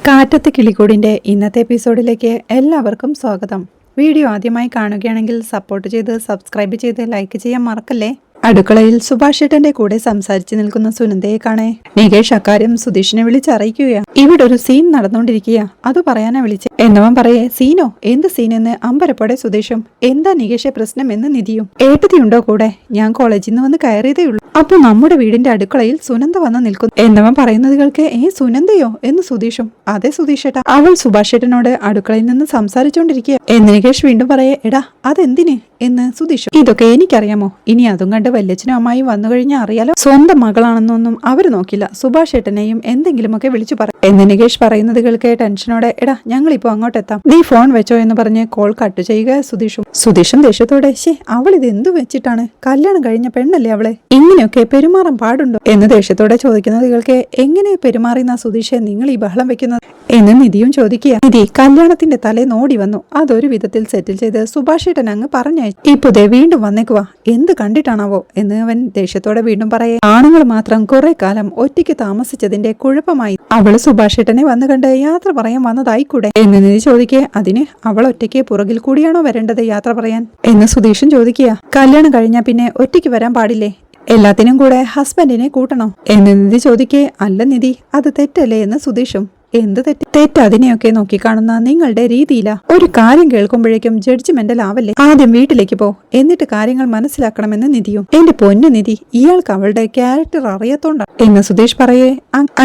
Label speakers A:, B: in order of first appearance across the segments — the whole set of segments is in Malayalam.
A: കാറ്റത്ത് കിളിക്കൂടിൻ്റെ ഇന്നത്തെ എപ്പിസോഡിലേക്ക് എല്ലാവർക്കും സ്വാഗതം. വീഡിയോ ആദ്യമായി കാണുകയാണെങ്കിൽ സപ്പോർട്ട് ചെയ്ത് സബ്സ്ക്രൈബ് ചെയ്ത് ലൈക്ക് ചെയ്യാൻ മറക്കല്ലേ. അടുക്കളയിൽ സുഭാഷ് ഏട്ടന്റെ കൂടെ സംസാരിച്ചു നിൽക്കുന്ന സുനന്ദയെ കാണേ നികേഷ് അക്കാര്യം സുധീഷിനെ വിളിച്ചറിയിക്കുകയാ. ഇവിടെ ഒരു സീൻ നടന്നുകൊണ്ടിരിക്കുക, അത് പറയാനാ വിളിച്ചേ എന്നവൻ പറയേ. സീനോ? എന്ത് സീനെന്ന് അമ്പരപ്പോടെ സുധീഷും. എന്താ നികേഷെ പ്രശ്നം എന്ന് നിധിയും. ഏട്ടത്തിയുണ്ടോ കൂടെ? ഞാൻ കോളേജിൽ നിന്ന് വന്ന് കയറിയതേ ഉള്ളൂ. അപ്പൊ നമ്മുടെ വീടിന്റെ അടുക്കളയിൽ സുനന്ദ വന്ന് നിൽക്കുന്നു എന്നവൻ പറയുന്നത് കേൾക്ക്. സുനന്ദയോ എന്ന് സുധീഷും. അതെ സുധീഷേട്ടാ, അവൾ സുഭാഷ് ഏട്ടനോട് അടുക്കളയിൽ നിന്ന് സംസാരിച്ചോണ്ടിരിക്കുക എന്ന് നികേഷ് വീണ്ടും പറയേ. എടാ അതെന്തിന് എന്ന് സുധീഷും. ഇതൊക്കെ എനിക്കറിയാമോ, ഇനി അതും കണ്ട് വല്യച്ഛനും അമ്മായും വന്നു കഴിഞ്ഞാൽ അറിയാലോ. സ്വന്തം മകളാണെന്നൊന്നും അവര് നോക്കില്ല, സുഭാഷ് ഏട്ടനെയും എന്തെങ്കിലുമൊക്കെ വിളിച്ചു പറ എന്ന് നികേഷ് പറയുന്നത് കേൾക്കെ ടെൻഷനോടെ. എടാ ഞങ്ങളിപ്പോ അങ്ങോട്ടെത്താം, നീ ഫോൺ വെച്ചോ എന്ന് പറഞ്ഞ് കോൾ കട്ട് ചെയ്യുക സുധീഷും ദേഷ്യത്തോടെ. അവൾ ഇത് എന്തു വെച്ചിട്ടാണ്? കല്യാണം കഴിഞ്ഞ പെണ്ണല്ലേ അവളെ, ഇങ്ങനെയൊക്കെ പെരുമാറാൻ പാടുണ്ടോ എന്ന് ദേഷ്യത്തോടെ ചോദിക്കുന്നത് കേൾക്കെ. എങ്ങനെ പെരുമാറിയെന്ന സുധീഷെ നിങ്ങൾ ഈ ബഹളം വെക്കുന്നത് എന്ന് നിധിയും ചോദിക്കുക. നിധി കല്യാണത്തിന്റെ തലേ നോടി വന്നു, അതൊരു വിധത്തിൽ സെറ്റിൽ ചെയ്ത് സുഭാഷ് ഏട്ടൻ അങ്ങ് പറഞ്ഞയച്ചു. ഇപ്പൊ ദേ വീണ്ടും വന്നേക്കുവാ, എന്ത് കണ്ടിട്ടാണാവോ എന്ന് അവൻ ദേഷ്യത്തോടെ വീണ്ടും പറയേ. ആണുങ്ങൾ മാത്രം കുറെ കാലം ഒറ്റയ്ക്ക് താമസിച്ചതിന്റെ കുഴപ്പമായി അവള് സുഭാഷ് ഏട്ടനെ വന്നു കണ്ട് യാത്ര പറയാൻ വന്നതായിക്കൂടെ എന്ന് നിധി ചോദിക്കേ. അതിന് അവൾ ഒറ്റയ്ക്ക് പുറകിൽ കൂടിയാണോ വരേണ്ടത് യാത്ര പറയാൻ എന്ന് സുധീഷും ചോദിക്കുക. കല്യാണം കഴിഞ്ഞാ പിന്നെ ഒറ്റയ്ക്ക് വരാൻ പാടില്ലേ, എല്ലാത്തിനും കൂടെ ഹസ്ബൻഡിനെ കൂട്ടണോ എന്ന് നിധി ചോദിക്കേ. അല്ല നിധി, അത് തെറ്റല്ലേ എന്ന് സുധീഷും. എന്ത് തെറ്റ് അതിനെയൊക്കെ നോക്കിക്കാണുന്ന നിങ്ങളുടെ രീതിയില. ഒരു കാര്യം കേൾക്കുമ്പോഴേക്കും ജഡ്ജ്മെന്റൽ ആവല്ലേ. ആദ്യം വീട്ടിലേക്ക് പോ, എന്നിട്ട് കാര്യങ്ങൾ മനസ്സിലാക്കണമെന്ന് നിധിയും. എന്റെ പൊന്നു നിധി, ഇയാൾക്ക് അവളുടെ ക്യാരക്ടർ അറിയാത്തോണ്ടാണ് എന്ന് സുധീഷ് പറയേ.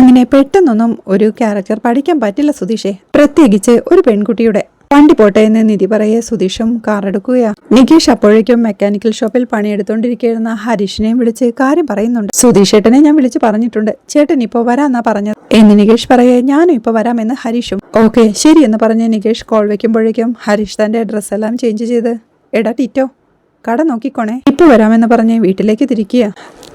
A: അങ്ങനെ പെട്ടെന്നൊന്നും ഒരു ക്യാരക്ടർ പഠിക്കാൻ പറ്റില്ല സുധീഷെ, പ്രത്യേകിച്ച് ഒരു പെൺകുട്ടിയുടെ. വണ്ടി പോട്ടെ എന്ന് നിധി പറയെ. സുധീഷും കാർ എടുക്കുകയാ. നികേഷ് അപ്പോഴേക്കും മെക്കാനിക്കൽ ഷോപ്പിൽ പണിയെടുത്തോണ്ടിരിക്കുന്ന ഹരീഷിനെയും വിളിച്ച് കാര്യം പറയുന്നുണ്ട്. സുധീഷ് ഏട്ടനെ ഞാൻ വിളിച്ചു പറഞ്ഞിട്ടുണ്ട്, ചേട്ടൻ ഇപ്പോ വരാന്നാ പറഞ്ഞത് എന്ന് നികേഷ് പറയെ. ഞാനും ഇപ്പൊ വരാമെന്ന് ഹരീഷും. ഓക്കെ ശരി എന്ന് പറഞ്ഞ് നികേഷ് കോൾ വെക്കുമ്പോഴേക്കും ഹരീഷ് തന്റെ ഡ്രസ്സ് എല്ലാം ചേഞ്ച് ചെയ്ത് എടാ ടിറ്റോ കട നോക്കിക്കോണേ, ഇപ്പൊ വരാമെന്ന് പറഞ്ഞ് വീട്ടിലേക്ക് തിരിക്കുക.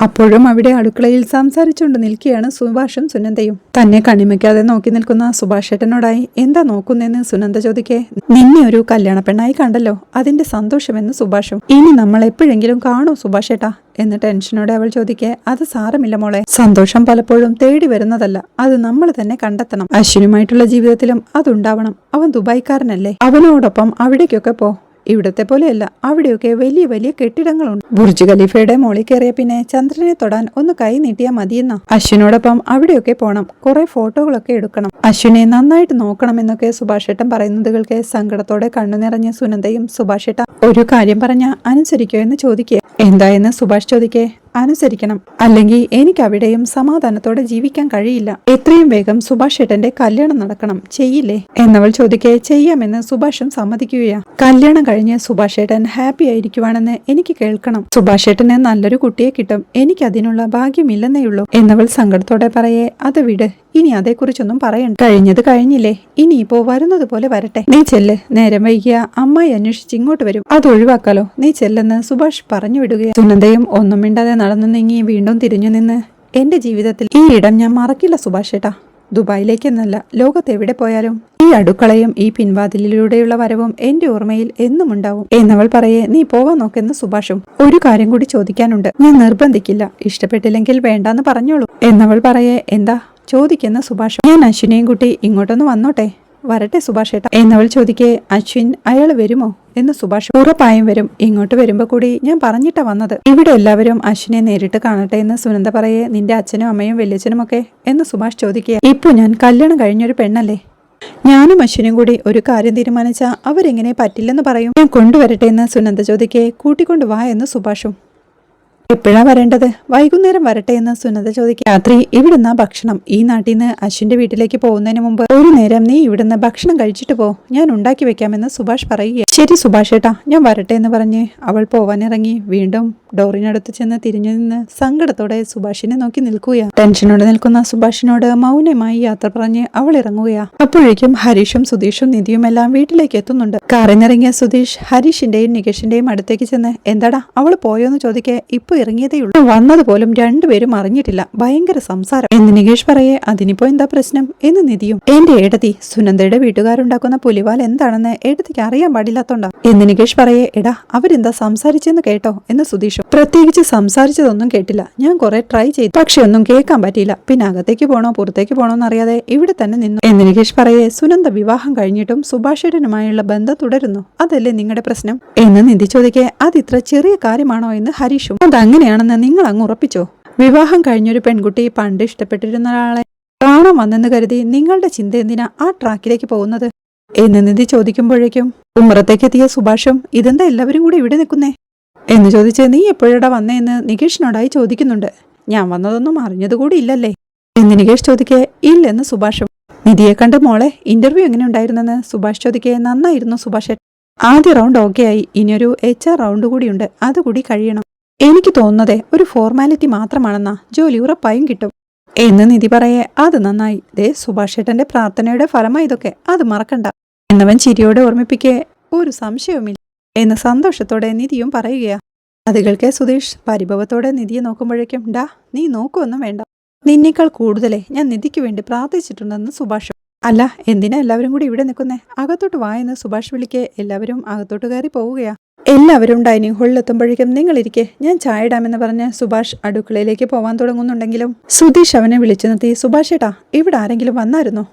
A: അപ്പോഴും അവിടെ അടുക്കളയിൽ സംസാരിച്ചുകൊണ്ട് നിൽക്കുകയാണ് സുഭാഷും സുനന്ദയും. തന്നെ കണ്ണിമയ്ക്കാതെ നോക്കി നിൽക്കുന്ന സുഭാഷ് ഏട്ടനോടായി എന്താ നോക്കുന്നെന്ന് സുനന്ദ ചോദിക്കേ. നിന്നെ ഒരു കല്യാണ പെണ്ണായി കണ്ടല്ലോ, അതിന്റെ സന്തോഷമെന്ന് സുഭാഷും. ഇനി നമ്മൾ എപ്പോഴെങ്കിലും കാണൂ സുഭാഷ് ഏട്ടാ എന്ന് ടെൻഷനോടെ അവൾ ചോദിക്കേ. അത് സാരമില്ല മോളെ, സന്തോഷം പലപ്പോഴും തേടി വരുന്നതല്ല, അത് നമ്മൾ തന്നെ കണ്ടെത്തണം. അശ്വിനുമായിട്ടുള്ള ജീവിതത്തിലും അതുണ്ടാവണം. അവൻ ദുബായ്ക്കാരനല്ലേ, അവനോടൊപ്പം അവിടേക്കൊക്കെ പോ. ഇവിടത്തെ പോലെയല്ല, അവിടെയൊക്കെ വലിയ വലിയ കെട്ടിടങ്ങളുണ്ട്. ബുർജ് ഖലീഫയുടെ മോളിൽ കയറിയ പിന്നെ ചന്ദ്രനെ തൊടാൻ ഒന്ന് കൈ നീട്ടിയാൽ മതിയെന്ന. അശ്വിനോടൊപ്പം അവിടെയൊക്കെ പോണം, കുറെ ഫോട്ടോകളൊക്കെ എടുക്കണം, അശ്വിനെ നന്നായിട്ട് നോക്കണമെന്നൊക്കെ സുഭാഷ് ഏട്ടൻ പറയുന്നത് കേൾക്കെ സങ്കടത്തോടെ കണ്ണു നിറഞ്ഞ സുനന്ദയും സുഭാഷ് ഏട്ട ഒരു കാര്യം പറഞ്ഞ അനുസരിക്കോ എന്ന് ചോദിക്കേ. എന്തായെന്ന് സുഭാഷ് ചോദിക്കേ. അനുസരിക്കണം, അല്ലെങ്കിൽ എനിക്ക് അവിടെയും സമാധാനത്തോടെ ജീവിക്കാൻ കഴിയില്ല. എത്രയും വേഗം സുഭാഷ് ഏട്ടന്റെ കല്യാണം നടക്കണം, ചെയ്യില്ലേ എന്നവൾ ചോദിക്കേ. ചെയ്യാമെന്ന് സുഭാഷും സമ്മതിക്കുകയാ. കല്യാണം കഴിഞ്ഞ് സുഭാഷ് ഏട്ടൻ ഹാപ്പി ആയിരിക്കുവാണെന്ന് എനിക്ക് കേൾക്കണം. സുഭാഷ് ഏട്ടന് നല്ലൊരു കുട്ടിയെ കിട്ടും, എനിക്ക് അതിനുള്ള ഭാഗ്യമില്ലെന്നേയുള്ളൂ എന്നവൾ സങ്കടത്തോടെ പറയേ. അത് വിട്, ഇനി അതേക്കുറിച്ചൊന്നും പറയണ്ട, കഴിഞ്ഞത് കഴിഞ്ഞില്ലേ, ഇനിയിപ്പോ വരുന്നത് പോലെ വരട്ടെ. നീ ചെല്ല്, നേരം വൈകിയ അമ്മായി അന്വേഷിച്ച് ഇങ്ങോട്ട് വരും, അത് ഒഴിവാക്കാലോ, നീ ചെല്ലെന്ന് സുഭാഷ് പറഞ്ഞു വിടുകയാണ്. സുനന്ദയും ഒന്നും മിണ്ടാതെ നടന്നു നീങ്ങി വീണ്ടും തിരിഞ്ഞു നിന്ന്. എന്റെ ജീവിതത്തിൽ ഈ ഇടം ഞാൻ മറക്കില്ല സുഭാഷ് ഏട്ടാ, ദുബായിലേക്കെന്നല്ല ലോകത്ത് എവിടെ പോയാലും ഈ അടുക്കളയും ഈ പിൻവാതിലിലൂടെയുള്ള വരവും എന്റെ ഓർമ്മയിൽ എന്നും ഉണ്ടാവും എന്നവൾ പറയേ. നീ പോവാൻ നോക്കെന്ന് സുഭാഷും. ഒരു കാര്യം കൂടി ചോദിക്കാനുണ്ട്, ഞാൻ നിർബന്ധിക്കില്ല, ഇഷ്ടപ്പെട്ടില്ലെങ്കിൽ വേണ്ടാന്ന് പറഞ്ഞോളൂ എന്നവൾ പറയേ. എന്താ ചോദിക്കുന്ന സുഭാഷ്. ഞാൻ അശ്വിനെയും കുട്ടി ഇങ്ങോട്ടൊന്ന് വന്നോട്ടെ. വരട്ടെ സുഭാഷ് ഏട്ടാ എന്നവൾ ചോദിക്കേ. അശ്വിൻ അയാൾ വരുമോ എന്ന് സുഭാഷ്. ഉറപ്പായും വരും, ഇങ്ങോട്ട് വരുമ്പോ കൂടി ഞാൻ പറഞ്ഞിട്ടാ വന്നത്. ഇവിടെ എല്ലാവരും അശ്വിനെ നേരിട്ട് കാണട്ടെ എന്ന് സുനന്ദ പറയേ. നിന്റെ അച്ഛനും അമ്മയും വല്യച്ഛനും ഒക്കെ എന്ന് സുഭാഷ് ചോദിക്കുക. ഇപ്പൊ ഞാൻ കല്യാണം കഴിഞ്ഞൊരു പെണ്ണല്ലേ, ഞാനും അശ്വിനും കൂടി ഒരു കാര്യം തീരുമാനിച്ചാ അവരെങ്ങനെ പറ്റില്ലെന്ന് പറയും. ഞാൻ കൊണ്ടുവരട്ടെ എന്ന് സുനന്ദ ചോദിക്കേ. കൂട്ടിക്കൊണ്ടു വാ എന്ന് സുഭാഷും. എപ്പോഴാ വരേണ്ടത്? വൈകുന്നേരം വരട്ടെ എന്ന് സുനന്ദ ചോദിക്കുക. രാത്രി ഇവിടുന്ന് ഭക്ഷണം, ഈ നാട്ടിൽ നിന്ന് അശ്വിന്റെ വീട്ടിലേക്ക് പോകുന്നതിന് മുമ്പ് ഒരു നേരം നീ ഇവിടുന്ന് ഭക്ഷണം കഴിച്ചിട്ട് പോ, ഞാൻ ഉണ്ടാക്കി വെക്കാമെന്ന് സുഭാഷ് പറയുക. ശരി സുഭാഷ് ഏട്ടാ ഞാൻ വരട്ടെ എന്ന് പറഞ്ഞ് അവൾ പോവാനിറങ്ങി. വീണ്ടും ഡോറിനടുത്ത് ചെന്ന് തിരിഞ്ഞു നിന്ന് സങ്കടത്തോടെ സുഭാഷിനെ നോക്കി നിൽക്കുകയാണ്. ടെൻഷനോടെ നിൽക്കുന്ന സുഭാഷിനോട് മൗനമായി യാത്ര പറഞ്ഞ് അവൾ ഇറങ്ങുകയാ. അപ്പോഴേക്കും ഹരീഷും സുധീഷും നിധിയും എല്ലാം വീട്ടിലേക്ക് എത്തുന്നുണ്ട്. കാറിനിറങ്ങിയ സുധീഷ് ഹരീഷിന്റെയും നികേഷിന്റെയും അടുത്തേക്ക് ചെന്ന് എന്താടാ അവള് പോയോന്ന് ചോദിക്കേ. ഇപ്പൊ ഇറങ്ങിയതേയുള്ളൂ. വന്നതുപോലും രണ്ടുപേരും അറിഞ്ഞിട്ടില്ല. ഭയങ്കര സംസാരം എന്ന് നികേഷ് പറയേ. അതിനിപ്പോ എന്താ പ്രശ്നം എന്ന് നിധിയും. എന്റെ ഏടത്തി, സുനന്ദയുടെ വീട്ടുകാരുണ്ടാക്കുന്ന പുലിവാൽ എന്താണെന്ന് ഏടത്തിക്ക് അറിയാൻ പാടില്ലാത്തോണ്ടാ എന്ന് നികേഷ് പറയേ. എടാ, അവരെന്താ സംസാരിച്ചെന്ന് കേട്ടോ എന്ന് സുധീഷും. പ്രത്യേകിച്ച് സംസാരിച്ചതൊന്നും കേട്ടില്ല. ഞാൻ കുറെ ട്രൈ ചെയ്തു, പക്ഷെ ഒന്നും കേൾക്കാൻ പറ്റിയില്ല. പിന്നെ അകത്തേക്ക് പോണോ പുറത്തേക്ക് പോണോന്ന് അറിയാതെ ഇവിടെ തന്നെ നിന്നു എന്ന് നികേഷ് പറയേ. സുനന്ദ വിവാഹം കഴിഞ്ഞിട്ടും സുഭാഷേട്ടനുമായുള്ള ബന്ധം തുടരുന്നു, അതല്ലേ നിങ്ങളുടെ പ്രശ്നം എന്ന് നിധി ചോദിക്കേ. അതിത്ര ചെറിയ കാര്യമാണോ എന്ന് ഹരീഷും. അതങ്ങനെയാണെന്ന് നിങ്ങൾ അങ്ങ് ഉറപ്പിച്ചോ? വിവാഹം കഴിഞ്ഞൊരു പെൺകുട്ടി പണ്ട് ഇഷ്ടപ്പെട്ടിരുന്ന ഒരാളെ കാണാൻ വന്നെന്ന് കരുതി നിങ്ങളുടെ ചിന്ത എന്തിനാ ആ ട്രാക്കിലേക്ക് പോകുന്നത് എന്ന് നിധി ചോദിക്കുമ്പോഴേക്കും ഉമ്മറത്തേക്ക് എത്തിയ സുഭാഷും ഇതെന്താ എല്ലാവരും കൂടി ഇവിടെ നിൽക്കുന്നേ എന്ന് ചോദിച്ച് നീ എപ്പോഴാ വന്നേന്ന് നികേഷിനോടായി ചോദിക്കുന്നുണ്ട്. ഞാൻ വന്നതൊന്നും അറിഞ്ഞതുകൂടി ഇല്ലല്ലേ എന്ന് നികേഷ് ചോദിക്കേ. ഇല്ലെന്ന് സുഭാഷും. നിധിയെ കണ്ട് മോളെ ഇന്റർവ്യൂ എങ്ങനെ ഉണ്ടായിരുന്നെന്ന് സുഭാഷ് ചോദിക്കേ. നന്നായിരുന്നു സുഭാഷ്. ആദ്യ റൗണ്ട് ഓക്കെ ആയി. ഇനിയൊരു HR റൗണ്ട് കൂടിയുണ്ട്, അതുകൂടി കഴിയണം. എനിക്ക് തോന്നുന്നതേ ഒരു ഫോർമാലിറ്റി മാത്രമാണെന്നാ, ജോലി ഉറപ്പായും കിട്ടും എന്ന് നിധി പറയേ. അത് നന്നായി. ദേ സുഭാഷേട്ടന്റെ പ്രാർത്ഥനയുടെ ഫലമായി ഇതൊക്കെ, അത് മറക്കണ്ട എന്നവൻ ചിരിയോടെ ഓർമ്മിപ്പിക്കേ. ഒരു സംശയവുമില്ല എന്ന് സന്തോഷത്തോടെ നിധിയും പറയുകയാ. അത് കേൾക്കെ സുധീഷ് പരിഭവത്തോടെ നിധിയെ നോക്കുമ്പോഴേക്കും ഡാ, നീ നോക്കുവൊന്നും വേണ്ട, നിന്നേക്കാൾ കൂടുതലേ ഞാൻ നിധിക്ക് വേണ്ടി പ്രാർത്ഥിച്ചിട്ടുണ്ടെന്ന് സുഭാഷും. അല്ല, എന്തിനാ എല്ലാവരും കൂടി ഇവിടെ നിൽക്കുന്നേ? അകത്തോട്ട് വായെന്ന് സുഭാഷ് വിളിക്കെ. എല്ലാവരും അകത്തോട്ട് കയറി പോവുകയാ. എല്ലാവരും ഡൈനിങ് ഹാളിലെത്തുമ്പോഴേക്കും നിങ്ങളിരിക്കെ, ഞാൻ ചായ ഇടാമെന്ന് പറഞ്ഞ് സുഭാഷ് അടുക്കളയിലേക്ക് പോവാൻ തുടങ്ങുന്നുണ്ടെങ്കിലും സുധീഷ് അവനെ വിളിച്ചു നിർത്തി. സുഭാഷ് ഏട്ടാ, ഇവിടെ ആരെങ്കിലും വന്നായിരുന്നോ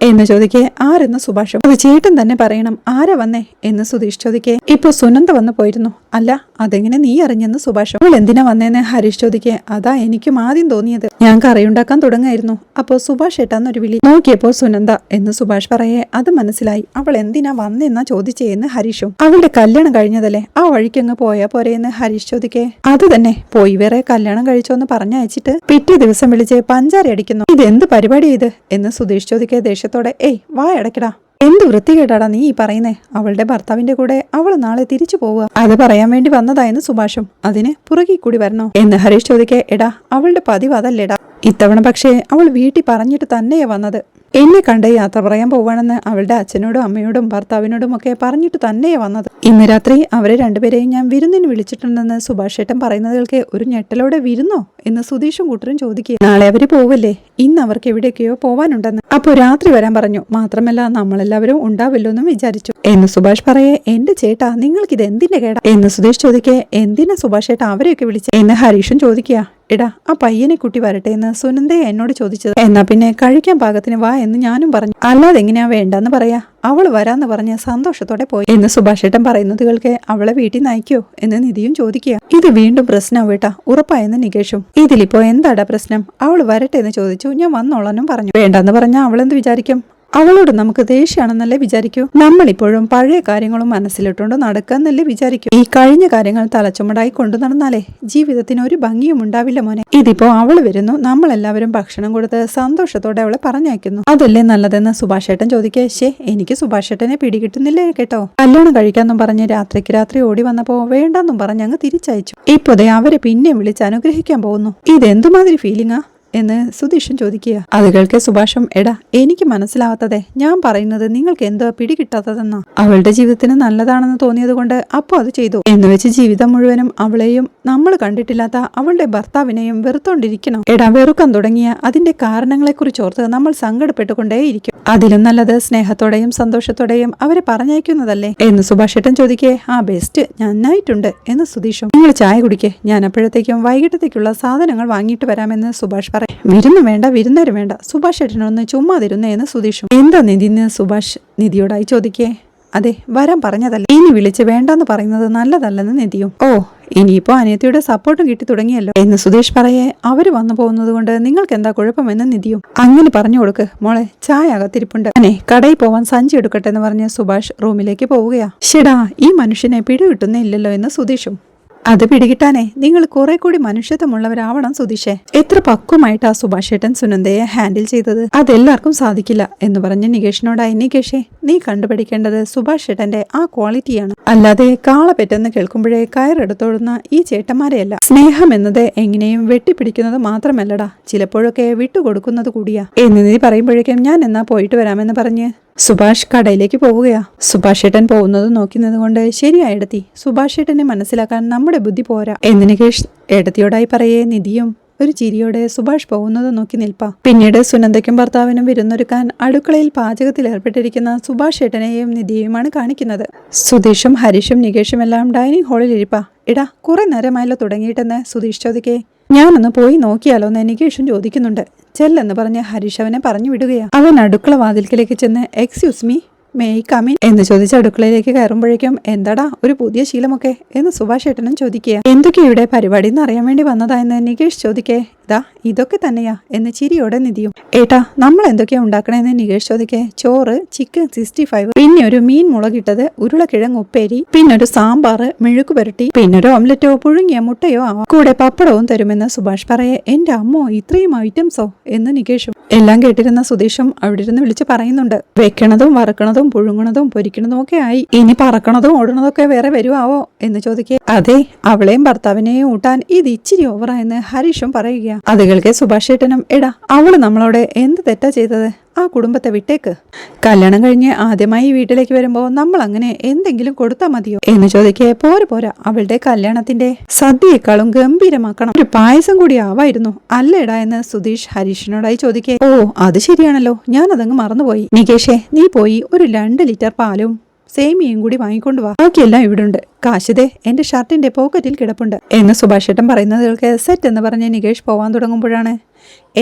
A: എന്ന് ചോദിക്കേ. ആരെന്ന് സുഭാഷും. അത് ചേട്ടൻ തന്നെ പറയണം, ആരാ വന്നേ എന്ന് സുധീഷ് ചോദിക്കേ. ഇപ്പൊ സുനന്ദ വന്നു പോയിരുന്നു. അല്ല, അതെങ്ങനെ നീ അറിഞ്ഞെന്ന് സുഭാഷും. അവൾ എന്തിനാ വന്നേന്ന് ഹരീഷ് ചോദിക്കേ. അതാ എനിക്കും ആദ്യം തോന്നിയത്. ഞാൻ കറിയുണ്ടാക്കാൻ തുടങ്ങായിരുന്നു, അപ്പോ സുഭാഷ് ഏട്ടാന്നൊരു വിളി. നോക്കിയപ്പോ സുനന്ദ എന്ന് സുഭാഷ് പറയേ. അത് മനസ്സിലായി. അവൾ എന്തിനാ വന്നെന്നാ ചോദിച്ചേന്ന് ഹരീഷും. അവളുടെ കല്യാണം കഴിഞ്ഞതല്ലേ, ആ വഴിക്കങ്ങ് പോയാ പോരേന്ന് ഹരീഷ് ചോദിക്കേ. അത് തന്നെ, പോയി വേറെ കല്യാണം കഴിച്ചോന്ന് പറഞ്ഞയച്ചിട്ട് പിറ്റേ ദിവസം വിളിച്ച് പഞ്ചാര അടിക്കുന്നു. ഇതെന്ത് പരിപാടി ഇത് എന്ന് സുധീഷ് ചോദിക്കേ ദേഷ്യത്തോടെ. ഏയ് വായടക്കടാ, എന്ത് വൃത്തികേടാടാ നീ ഈ പറയുന്നേ? അവളുടെ ഭർത്താവിന്റെ കൂടെ അവൾ നാളെ തിരിച്ചു പോവുക, അത് പറയാൻ വേണ്ടി വന്നതായെന്ന് സുഭാഷും. അതിന് പുറകെ കൂടി വരണോ എന്ന് ഹരീഷ് ചോദിക്കേ. എടാ, അവളുടെ പതിവ് അതല്ലേടാ. ഇത്തവണ പക്ഷേ അവൾ വീട്ടിൽ പറഞ്ഞിട്ട് തന്നെയാ വന്നത്. എന്നെ കണ്ട് യാത്ര പറയാൻ പോവാണെന്ന് അവളുടെ അച്ഛനോടും അമ്മയോടും ഭർത്താവിനോടും ഒക്കെ പറഞ്ഞിട്ട് തന്നെയാ വന്നത്. ഇന്ന് രാത്രി അവരെ രണ്ടുപേരെയും ഞാൻ വിരുന്നിന് വിളിച്ചിട്ടുണ്ടെന്ന് സുഭാഷ് ഏട്ടൻ പറയുന്നത് കേൾക്കെ ഒരു ഞെട്ടലോടെ വിരുന്നോ എന്ന് സുധീഷും കൂട്ടരും ചോദിക്കുക. നാളെ അവര് പോവല്ലേ? ഇന്ന് അവർക്ക് എവിടേക്കെയോ പോവാനുണ്ടെന്ന്. അപ്പോ രാത്രി വരാൻ പറഞ്ഞു. മാത്രമല്ല നമ്മളെല്ലാവരും ഉണ്ടാവില്ലോ എന്നും വിചാരിച്ചു എന്ന് സുഭാഷ് പറയേ. എന്റെ ചേട്ടാ, നിങ്ങൾക്കിത് എന്തിന്റെ കേടാ എന്ന് സുധീഷ് ചോദിക്കേ. എന്തിനാ സുഭാഷ് ഏട്ടാ അവരെയൊക്കെ വിളിച്ചേ എന്ന് ഹരീഷും ചോദിക്കുക. എടാ, ആ പയ്യനെ കുട്ടി വരട്ടെ എന്ന് സുനന്ദയെ എന്നോട് ചോദിച്ചത്. എന്നാ പിന്നെ കഴിക്കാൻ പാകത്തിന് വാ എന്ന് ഞാനും പറഞ്ഞു. അല്ലാതെ എങ്ങനെയാ വേണ്ടെന്ന് പറയാ? അവൾ വരാന്ന് പറഞ്ഞ് സന്തോഷത്തോടെ പോയി എന്ന് സുഭാഷ് ഏട്ടൻ പറയുന്നത് കേൾക്കെ. അവളെ വീട്ടിൽ നയിക്കോ എന്ന് നിധിയും ചോദിക്കുക. ഇത് വീണ്ടും പ്രശ്നമാവും ഏട്ടാ, ഉറപ്പായെന്ന് നികേഷും. ഇതിലിപ്പോ എന്താടാ പ്രശ്നം? അവൾ വരട്ടെ എന്ന് ചോദിച്ചു, ഞാൻ വന്നോളാനും പറഞ്ഞു. വേണ്ടെന്ന് പറഞ്ഞാൽ അവളെന്ത് വിചാരിക്കും? അവളോട് നമുക്ക് ദേഷ്യമാണെന്നല്ലേ വിചാരിക്കൂ? നമ്മളിപ്പോഴും പഴയ കാര്യങ്ങളും മനസ്സിലിട്ടുകൊണ്ട് നടക്കാന്നല്ലേ വിചാരിക്കൂ? ഈ കഴിഞ്ഞ കാര്യങ്ങൾ തലച്ചുമടായി കൊണ്ടു നടന്നാലേ ജീവിതത്തിന് ഒരു ഭംഗിയും ഉണ്ടാവില്ല മോനെ. ഇതിപ്പോ അവള് വരുന്നു, നമ്മളെല്ലാവരും ഭക്ഷണം കൊടുത്ത് സന്തോഷത്തോടെ അവളെ പറഞ്ഞയക്കുന്നു, അതല്ലേ നല്ലതെന്ന് സുഭാഷേട്ടൻ ചോദിക്കേ. എനിക്ക് സുഭാഷേട്ടനെ പിടികിട്ടുന്നില്ലേ കേട്ടോ. കല്യാണം കഴിക്കാന്നും പറഞ്ഞ് രാത്രിക്ക് രാത്രി ഓടി വന്നപ്പോ വേണ്ടെന്നും പറഞ്ഞ് അങ്ങ് തിരിച്ചയച്ചു. ഇപ്പോഴേ അവരെ പിന്നെ വിളിച്ച് അനുഗ്രഹിക്കാൻ പോകുന്നു. ഇതെന്തുമാതിരി ഫീലിംഗാ എന്ന് സുധീഷും ചോദിക്കുക. അത് കേൾക്കെ സുഭാഷും. എടാ, എനിക്ക് മനസ്സിലാവാത്തതേ, ഞാൻ പറയുന്നത് നിങ്ങൾക്ക് എന്തോ പിടികിട്ടാത്തതെന്നാ. അവളുടെ ജീവിതത്തിന് നല്ലതാണെന്ന് തോന്നിയത് കൊണ്ട് അപ്പോ അത് ചെയ്തു എന്ന് വെച്ച് ജീവിതം മുഴുവനും അവളെയും നമ്മൾ കണ്ടിട്ടില്ലാത്ത അവളുടെ ഭർത്താവിനെയും വെറുത്തോണ്ടിരിക്കണം. എടാ, വെറുക്കാൻ തുടങ്ങിയ അതിന്റെ കാരണങ്ങളെക്കുറിച്ച് ഓർത്ത് നമ്മൾ സങ്കടപ്പെട്ടുകൊണ്ടേയിരിക്കും. അതിലും നല്ലത് സ്നേഹത്തോടെയും സന്തോഷത്തോടെയും അവരെ പറഞ്ഞയക്കുന്നതല്ലേ എന്ന് സുഭാഷേട്ടൻ ചോദിക്കേ. ആ ബെസ്റ്റ്, നന്നായിട്ടുണ്ട് എന്ന് സുധീഷും. നിങ്ങൾ ചായ കുടിക്കേ, ഞാൻ അപ്പോഴത്തേക്കും വൈകിട്ടത്തേക്കുള്ള സാധനങ്ങൾ വാങ്ങിയിട്ട് വരാമെന്ന് സുഭാഷ്. വിരുന്ന് വേണ്ട, വിരുന്നേര് വേണ്ട, സുഭാഷ് ഏട്ടനൊന്ന് ചുമ്മാതിരുന്നേന്ന് സുധീഷും. എന്താ നിധിന്ന് സുഭാഷ് നിധിയോടായി ചോദിക്കേ. അതെ, വരാൻ പറഞ്ഞതല്ലേ, ഇനി വിളിച്ച് വേണ്ടെന്ന് പറയുന്നത് നല്ലതല്ലെന്ന് നിധിയും. ഓ, ഇനിയിപ്പോ അനിയത്തിയുടെ സപ്പോർട്ടും കിട്ടി തുടങ്ങിയല്ലോ എന്ന് സുധീഷ് പറയേ. അവര് വന്നു പോകുന്നത് കൊണ്ട് നിങ്ങൾക്ക് എന്താ കുഴപ്പമെന്ന് നിധിയും. അങ്ങനെ പറഞ്ഞു കൊടുക്ക് മോളെ, ചായ അകത്തിരിപ്പുണ്ട്, അനെ കടയിൽ പോവാൻ സഞ്ചി എടുക്കട്ടെ എന്ന് പറഞ്ഞ് സുഭാഷ് റൂമിലേക്ക് പോവുകയാ. ഷെടാ, ഈ മനുഷ്യനെ പിടികിട്ടുന്നേ ഇല്ലല്ലോ എന്ന് സുധീഷും. അത് പിടികിട്ടാനേ നിങ്ങൾ കുറെ കൂടി മനുഷ്യത്വമുള്ളവരാവണം സുധീഷേ. എത്ര പക്വമായിട്ടാ സുഭാഷ് ഏട്ടൻ സുനന്ദയെ ഹാൻഡിൽ ചെയ്തത്, അതെല്ലാവർക്കും സാധിക്കില്ല എന്ന് പറഞ്ഞ് നികേഷിനോടായി. നികേഷേ, നീ കണ്ടുപിടിക്കേണ്ടത് സുഭാഷ് ഏട്ടന്റെ ആ ക്വാളിറ്റിയാണ്, അല്ലാതെ കാളപ്പെറ്റെന്ന് കേൾക്കുമ്പോഴേ കയറെടുത്തോടുന്ന ഈ ചേട്ടന്മാരെയല്ല. സ്നേഹം എന്നത് എങ്ങനെയും വെട്ടിപ്പിടിക്കുന്നത് മാത്രമല്ലടാ, ചിലപ്പോഴൊക്കെ വിട്ടുകൊടുക്കുന്നത് കൂടിയാ എന്ന് നീ പറയുമ്പോഴേക്കും ഞാൻ എന്നാ പോയിട്ട് വരാമെന്ന് പറഞ്ഞ് സുഭാഷ് കടയിലേക്ക് പോവുകയാ. സുഭാഷ് ഏട്ടൻ പോകുന്നത് നോക്കുന്നത് കൊണ്ട് ശരിയായിടത്തി, സുഭാഷ് ഏട്ടനെ മനസ്സിലാക്കാൻ നമ്മുടെ ബുദ്ധി പോരാ എന്ന് നികേഷ് ഏടത്തിയോടായി പറയേ നിധിയും ഒരു ചിരിയോടെ സുഭാഷ് പോകുന്നത് നോക്കി നിൽപ്പാ. പിന്നീട് സുനന്ദയ്ക്കും ഭർത്താവിനും വിരുന്നൊരുക്കാൻ അടുക്കളയിൽ പാചകത്തിൽ ഏർപ്പെട്ടിരിക്കുന്ന സുഭാഷ് ഏട്ടനെയും നിധിയെയുമാണ് കാണിക്കുന്നത്. സുധീഷും ഹരീഷും നികേഷും എല്ലാം ഡൈനിങ് ഹാളിൽ ഇരിപ്പാ. എടാ, കുറെ നേരമായല്ലോ തുടങ്ങിയിട്ടെന്ന് സുധീഷ് ചോദിക്കേ. ഞാനൊന്ന് പോയി നോക്കിയാലോ എന്ന് നികേഷും ചോദിക്കുന്നുണ്ട്. ചെല്ലെന്ന് പറഞ്ഞ് ഹരീഷ് അവനെ പറഞ്ഞു വിടുകയാ. അവൻ അടുക്കള വാതിൽക്കിലേക്ക് ചെന്ന് excuse me, may I come in എന്ന് ചോദിച്ച് അടുക്കളയിലേക്ക് കയറുമ്പോഴേക്കും എന്താടാ ഒരു പുതിയ ശീലമൊക്കെ എന്ന് സുഭാഷ് ഏട്ടനും ചോദിക്കുക. എന്തൊക്കെ ഇവിടെ പരിപാടി എന്ന് അറിയാൻ വേണ്ടി വന്നതാ എന്ന് നികേഷ് ചോദിക്കേ. ഇതൊക്കെ തന്നെയാ എന്ന് ചിരിയോടെ നിധിയും. ഏട്ടാ, നമ്മൾ എന്തൊക്കെയാ ഉണ്ടാക്കണേന്ന് നികേഷ് ചോദിക്കേ. ചോറ്, ചിക്കൻ 65, പിന്നെ ഒരു മീൻ മുളകിട്ടത്, ഉരുളക്കിഴങ്ങ് ഉപ്പേരി, പിന്നെ ഒരു സാമ്പാറ്, മെഴുക്ക് പുരട്ടി, പിന്നെ ഒരു ഓംലെറ്റോ പുഴുങ്ങിയ മുട്ടയോ ആവാം, കൂടെ പപ്പടവും തരുമെന്ന് സുഭാഷ് പറയേ. എന്റെ അമ്മോ, ഇത്രയും ഐറ്റംസോ എന്ന് നികേഷും. എല്ലാം കേട്ടിരുന്ന സുധീഷും അവിടെ ഇരുന്ന് വിളിച്ച് പറയുന്നുണ്ട്. വെക്കണതും വറക്കണതും പുഴുങ്ങണതും പൊരിക്കണതും ഒക്കെ ആയി, ഇനി പറക്കണതും ഓടണതൊക്കെ വേറെ വരുവാവോ എന്ന് ചോദിക്കേ. അതെ, അവളെയും ഭർത്താവിനെയും ഊട്ടാൻ ഇത് ഇച്ചിരി ഓവറാ എന്ന് ഹരീഷും പറയുക. അത് കേൾക്കെ സുഭാഷ് ഏട്ടനും എടാ, അവള് നമ്മളോട് എന്ത് തെറ്റാ ചെയ്തത്? ആ കുടുംബത്തെ വിട്ടേക്ക്. കല്യാണം കഴിഞ്ഞ് ആദ്യമായി വീട്ടിലേക്ക് വരുമ്പോ നമ്മൾ അങ്ങനെ എന്തെങ്കിലും കൊടുത്താ മതിയോ എന്ന് ചോദിക്കേ. പോരാ, അവളുടെ കല്യാണത്തിന്റെ സദ്യയെക്കാളും ഗംഭീരമാക്കണം, ഒരു പായസം കൂടി ആവായിരുന്നു അല്ലേടാ എന്ന് സുധീഷ് ഹരീഷിനോടായി ചോദിക്കേ. ഓ, അത് ശരിയാണല്ലോ, ഞാൻ അതങ്ങ് മറന്നുപോയി. നികേഷേ, നീ പോയി ഒരു 2 ലിറ്റർ പാലും സേമിയയും കൂടി വാങ്ങിക്കൊണ്ടു വാ, ബാക്കിയെല്ലാം ഇവിടെ ഉണ്ട്. കാശിതേ എന്റെ ഷർട്ടിന്റെ പോക്കറ്റിൽ കിടപ്പുണ്ട് എന്ന് സുഭാഷ് ഏട്ടൻ പറയുന്നതുകൾക്ക് സെറ്റ് എന്ന് പറഞ്ഞ് നികേഷ് പോവാൻ തുടങ്ങുമ്പോഴാണ്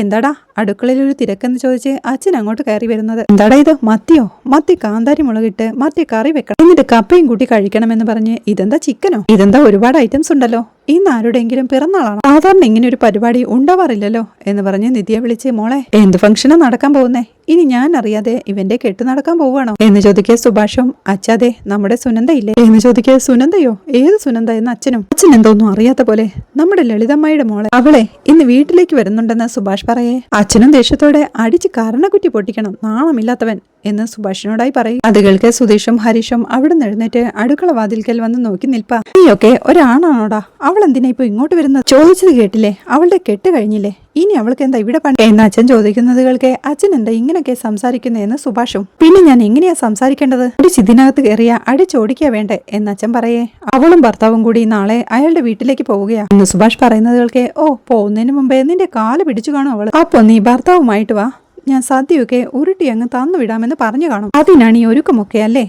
A: എന്താടാ അടുക്കളയിൽ ഒരു തിരക്കെന്ന് ചോദിച്ച് അച്ഛൻ അങ്ങോട്ട് കയറി വരുന്നത്. എന്താടാ ഇത്, മത്തിയോ? മത്തി കാന്താരി മുളകിട്ട് മത്തി കറി വെക്കണം, എന്നിട്ട് കപ്പയും കൂട്ടി കഴിക്കണമെന്ന് പറഞ്ഞ് ഇതെന്താ ചിക്കനോ? ഇതെന്താ ഒരുപാട് ഐറ്റംസ് ഉണ്ടല്ലോ, ഇന്ന് ആരുടെയെങ്കിലും പിറന്നാളാണ്, സാധാരണ ഇങ്ങനെ ഒരു പരിപാടി ഉണ്ടാവാറില്ലല്ലോ എന്ന് പറഞ്ഞ് നിധിയെ വിളിച്ച് മോളെ എന്ത് ഫംഗ്ഷനാ നടക്കാൻ പോകുന്നേ? ഇനി ഞാൻ അറിയാതെ ഇവന്റെ കെട്ട് നടക്കാൻ പോവുകയാണോ എന്ന് ചോദിക്കേ. സുഭാഷും അച്ഛാതെ നമ്മുടെ സുനന്ദയില്ലേ എന്ന് ചോദിക്കേ. സുനന്ദയോ? ഏത് സുനന്ദ എന്ന് അച്ഛനും. അച്ഛൻ എന്തോന്നും അറിയാത്ത പോലെ. നമ്മുടെ ലളിതമ്മയുടെ മോളെ, അവളെ ഇന്ന് വീട്ടിലേക്ക് വരുന്നുണ്ടെന്ന് സുഭാഷ് പറയേ. അച്ഛനും ദേഷ്യത്തോടെ അടിച്ച് കരണക്കുറ്റി പൊട്ടിക്കണം, നാണമില്ലാത്തവൻ എന്ന് സുഭാഷിനോടായി പറയും. അത് കേൾക്കെ സുധീഷും ഹരീഷും അവിടെ നിന്ന് എഴുന്നേറ്റ് അടുക്കള വാതിൽക്കൽ വന്ന് നോക്കി നിൽപ്പാ. നീയൊക്കെ ഒരാണാണോടാ? അവൾ എന്തിനാ ഇപ്പൊ ഇങ്ങോട്ട് വരുന്നത്? ചോദിച്ചത് കേട്ടില്ലേ? അവളുടെ കെട്ട് കഴിഞ്ഞില്ലേ, ഇനി അവൾക്ക് എന്താ ഇവിടെ പണി എന്ന് അച്ഛൻ ചോദിക്കുന്നത് കേൾക്കെ. അച്ഛൻ എന്താ ഇങ്ങനെയൊക്കെ സംസാരിക്കുന്നതെന്ന് സുഭാഷും. പിന്നെ ഞാൻ എങ്ങനെയാ സംസാരിക്കേണ്ടത്? ഇതിനകത്ത് കയറിയ അടിച്ചോടിക്കാ വേണ്ടേ എന്ന് അച്ഛൻ പറയേ. അവളും ഭർത്താവും കൂടി നാളെ അയാളുടെ വീട്ടിലേക്ക് പോവുകയാ എന്ന് സുഭാഷ് പറയുന്നത് കേൾക്കെ. ഓ, പോകുന്നതിന് മുമ്പേ നിന്റെ കാല് പിടിച്ചു കാണും അവള്. അപ്പൊ നീ ഭർത്താവുമായിട്ട് വാ, ഞാൻ സദ്യയൊക്കെ ഉരുട്ടി അങ്ങ് തന്നു വിടാമെന്ന് പറഞ്ഞു കാണും. അതിനാണ് ഈ ഒരുക്കമൊക്കെ അല്ലേ?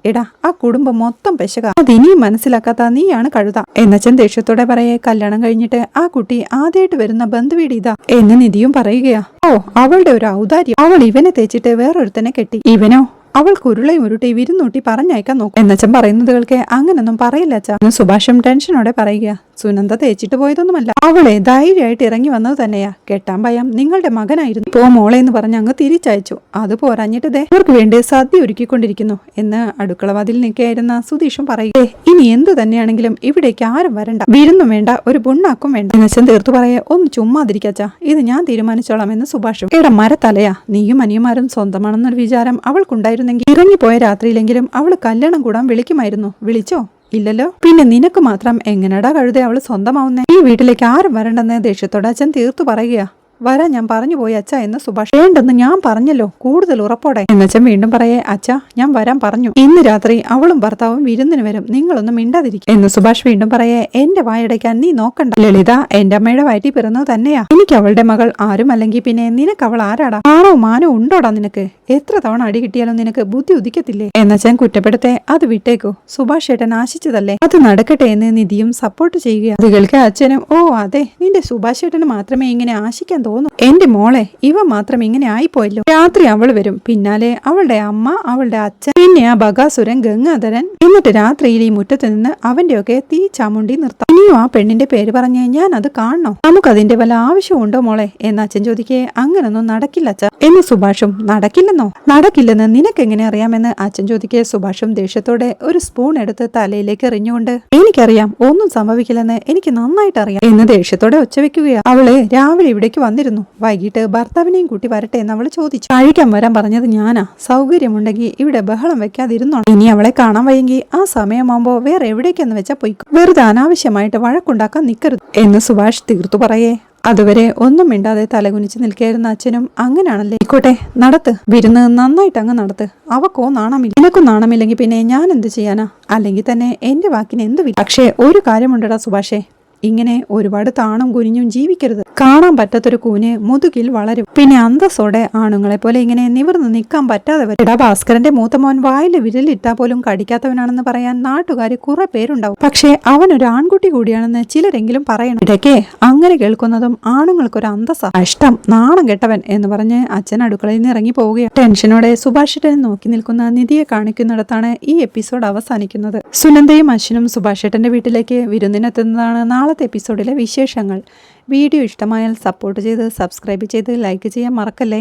A: എടാ, ആ കുടുംബം മൊത്തം പെശക, അതിനിയും മനസ്സിലാക്കാത്ത നീയാണ് കഴുത എന്നച്ഛൻ ദേഷ്യത്തോടെ പറയേ. കല്യാണം കഴിഞ്ഞിട്ട് ആ കുട്ടി ആദ്യമായിട്ട് വരുന്ന ബന്ധുവീട് ഇതാ എന്ന് നിധിയും പറയുകയാ. ഓ, അവളുടെ ഒരു ഔദാര്യം, അവൾ ഇവനെ തേച്ചിട്ട് വേറൊരുത്തനെ കെട്ടി, ഇവനോ അവൾക്ക് ഉരുളയും ഉരുട്ടി വിരുന്നൂട്ടി പറഞ്ഞയക്കാൻ നോക്കും എന്നച്ഛൻ പറയുന്നത് കേൾക്കെ. അങ്ങനൊന്നും പറയില്ല അച്ഛാ എന്ന് സുഭാഷും ടെൻഷനോടെ പറയുക. സുനന്ദ തേച്ചിട്ട് പോയതൊന്നുമല്ല, അവളെ ധൈര്യമായിട്ട് ഇറങ്ങി വന്നത് തന്നെയാ. കെട്ടാൻ ഭയം നിങ്ങളുടെ മകനായിരുന്നു, പോ മോളെ എന്ന് പറഞ്ഞ് അങ്ങ് തിരിച്ചയച്ചു. അത് പോരാഞ്ഞിട്ട് ദേ അവർക്ക് വേണ്ടി സദ്യ ഒരുക്കിക്കൊണ്ടിരിക്കുന്നു എന്ന് അടുക്കളവാതിൽ നിൽക്കുകയായിരുന്ന സുധീഷും പറയുകയെ. ഇനി എന്ത് തന്നെയാണെങ്കിലും ഇവിടേക്ക് ആരും വരണ്ട, വിരുന്നും വേണ്ട, ഒരു പുണ്ണാക്കും വേണ്ട എന്നച്ഛൻ തീർത്തു പറയെ. ഒന്ന് ചുമ്മാതിരിക്കച്ചാ, ഇത് ഞാൻ തീരുമാനിച്ചോളാം എന്ന് സുഭാഷും. എടാ മരത്തലയാ, നീയും അനിയന്മാരും സ്വന്തമാണെന്നൊരു വിചാരം അവൾക്കുണ്ടായിരുന്നെങ്കിൽ ഇറങ്ങിപ്പോയ രാത്രിയിലെങ്കിലും അവള് കല്യാണം കൂടാൻ വിളിക്കുമായിരുന്നു. വിളിച്ചോ? ഇല്ലല്ലോ. പിന്നെ നിനക്ക് മാത്രം എങ്ങനെടാ കഴുത അവള് സ്വന്തമാവുന്നേ? ഈ വീട്ടിലേക്ക് ആരും വരണ്ടെന്ന് ദേഷ്യത്തോടെ അച്ഛൻ തീർത്തു പറയുകയാ. വരാൻ ഞാൻ പറഞ്ഞു പോയി അച്ഛ എന്ന് സുഭാഷ്. വേണ്ടെന്ന് ഞാൻ പറഞ്ഞല്ലോ, കൂടുതൽ ഉറപ്പോടെ എന്നച്ഛൻ വീണ്ടും പറയേ. അച്ഛ, ഞാൻ വരാൻ പറഞ്ഞു, ഇന്ന് രാത്രി അവളും ഭർത്താവും വിരുന്നിന് വരും, നിങ്ങളൊന്നും മിണ്ടാതിരിക്കും എന്ന് സുഭാഷ് വീണ്ടും പറയേ. എന്റെ വായടയ്ക്കാൻ നീ നോക്കണ്ട ലളിത, എന്റെ അമ്മയുടെ വയറ്റിൽ പിറന്നത് തന്നെയാ. എനിക്ക് അവളുടെ മകൾ ആരും അല്ലെങ്കിൽ പിന്നെ നിനക്ക് അവൾ ആരാടാ? ആണോ മാനോ ഉണ്ടോടാ നിനക്ക്? എത്ര തവണ അടി കിട്ടിയാലും നിനക്ക് ബുദ്ധി ഉദിക്കത്തില്ലേ എന്നച്ഛൻ കുറ്റപ്പെടുത്തേ. അത് വിട്ടേക്കോ, സുഭാഷ് ഏട്ടൻ ആശിച്ചതല്ലേ, അത് നടക്കട്ടെ എന്ന് നിധിയും സപ്പോർട്ട് ചെയ്യുക. അത് കേൾക്കെ അച്ഛനും. ഓ അതെ, നിന്റെ സുഭാഷ് ഏട്ടന് മാത്രമേ ഇങ്ങനെ ആശിക്കാൻ തോന്നും. എന്റെ മോളെ, ഇവ മാത്രം ഇങ്ങനെ ആയിപ്പോയല്ലോ. രാത്രി അവൾ വരും, പിന്നാലെ അവളുടെ അമ്മ, അവളുടെ അച്ഛൻ, പിന്നെ ആ ബകാസുരൻ ഗംഗാധരൻ. എന്നിട്ട് രാത്രിയിൽ ഈ മുറ്റത്ത് നിന്ന് അവന്റെയൊക്കെ തീ ചാമുണ്ടി നിർത്താം. ഇനിയും ആ പെണ്ണിന്റെ പേര് പറഞ്ഞ് ഞാൻ അത് കാണണോ? നമുക്കതിന്റെ വല്ല ആവശ്യമുണ്ടോ മോളെ എന്ന് അച്ഛൻ ചോദിക്കേ. അങ്ങനൊന്നും നടക്കില്ല അച്ഛ എന്ന് സുഭാഷും. നടക്കില്ലെന്നോ? നടക്കില്ലെന്ന് നിനക്കെങ്ങനെ അറിയാമെന്ന് അച്ഛൻ ചോദിക്കേ. സുഭാഷും ദേഷ്യത്തോടെ ഒരു സ്പൂൺ എടുത്ത് തലയിലേക്ക് എറിഞ്ഞുകൊണ്ട്, എനിക്കറിയാം, ഒന്നും സംഭവിക്കില്ലെന്ന് എനിക്ക് നന്നായിട്ട് അറിയാം എന്ന് ദേഷ്യത്തോടെ ഒച്ച വെക്കുകയാ. അവള് രാവിലെ ഇവിടേക്ക് വന്നിരുന്നു, വൈകിട്ട് ഭർത്താവിനെയും കൂട്ടി വരട്ടെ എന്ന് അവൾ ചോദിച്ചു. കഴിക്കാൻ വരാൻ പറഞ്ഞത് ഞാനാ. സൗകര്യമുണ്ടെങ്കിൽ ഇവിടെ ബഹളം വെക്കാതിരുന്നോ. ഇനി അവളെ കാണാൻ വയ്യെങ്കിൽ ആ സമയമാകുമ്പോ വേറെ എവിടേക്കെന്ന് വെച്ചാ പോയിക്കും. വെറുതെ അനാവശ്യമായിട്ട് വഴക്കുണ്ടാക്കാൻ നിൽക്കരുത് എന്ന് സുഭാഷ് തീർത്തു പറയേ. അതുവരെ ഒന്നും മിണ്ടാതെ തലകുനിച്ച് നിൽക്കായിരുന്ന അച്ഛനും അങ്ങനെയാണല്ലേ, ആയിക്കോട്ടെ നടത്ത്, വിരുന്ന് നന്നായിട്ട് അങ്ങ് നടത്ത്. അവക്കോ നാണമില്ല, നിനക്കും നാണമില്ലെങ്കിൽ പിന്നെ ഞാൻ എന്ത് ചെയ്യാനാ? അല്ലെങ്കിൽ തന്നെ എന്റെ വാക്കിന് എന്ത് വില. പക്ഷേ ഒരു കാര്യമുണ്ടടാ സുഭാഷേ, ഇങ്ങനെ ഒരുപാട് താണും കുനിഞ്ഞും ജീവിക്കരുത്. കാണാൻ പറ്റാത്തൊരു കൂന് മുതുകിൽ വളരും. പിന്നെ അന്തസ്സോടെ ആണുങ്ങളെ പോലെ ഇങ്ങനെ നിവർന്ന് നിൽക്കാൻ പറ്റാതെ വരും. എടാ ഭാസ്കരന്റെ മൂത്ത മോൻ വായിൽ വിരലിട്ടാ പോലും കടിക്കാത്തവനാണെന്ന് പറയാൻ നാട്ടുകാർ കുറെ പേരുണ്ടാവും. പക്ഷേ അവനൊരു ആൺകുട്ടി കൂടിയാണെന്ന് ചിലരെങ്കിലും പറയണം. ഇടയ്ക്ക് അങ്ങനെ കേൾക്കുന്നതും ആണുങ്ങൾക്കൊരു അന്തസ്സാ. ഇഷ്ടം നാണം കെട്ടവൻ എന്ന് പറഞ്ഞ് അച്ഛൻ അടുക്കളയിൽ നിന്ന് ഇറങ്ങി പോവുകയാണ്. ടെൻഷനോടെ സുഭാഷേട്ടനെ നോക്കി നിൽക്കുന്ന നിധിയെ കാണിക്കുന്നിടത്താണ് ഈ എപ്പിസോഡ് അവസാനിക്കുന്നത്. സുനന്ദയും അശ്വിനും സുഭാഷേട്ടന്റെ വീട്ടിലേക്ക് വിരുന്നിനെത്തുന്നതാണ് നാളത്തെ എപ്പിസോഡിലെ വിശേഷങ്ങൾ. വീഡിയോ ഇഷ്ടമായാൽ സപ്പോർട്ട് ചെയ്ത് സബ്സ്ക്രൈബ് ചെയ്ത് ലൈക്ക് ചെയ്യാൻ മറക്കല്ലേ.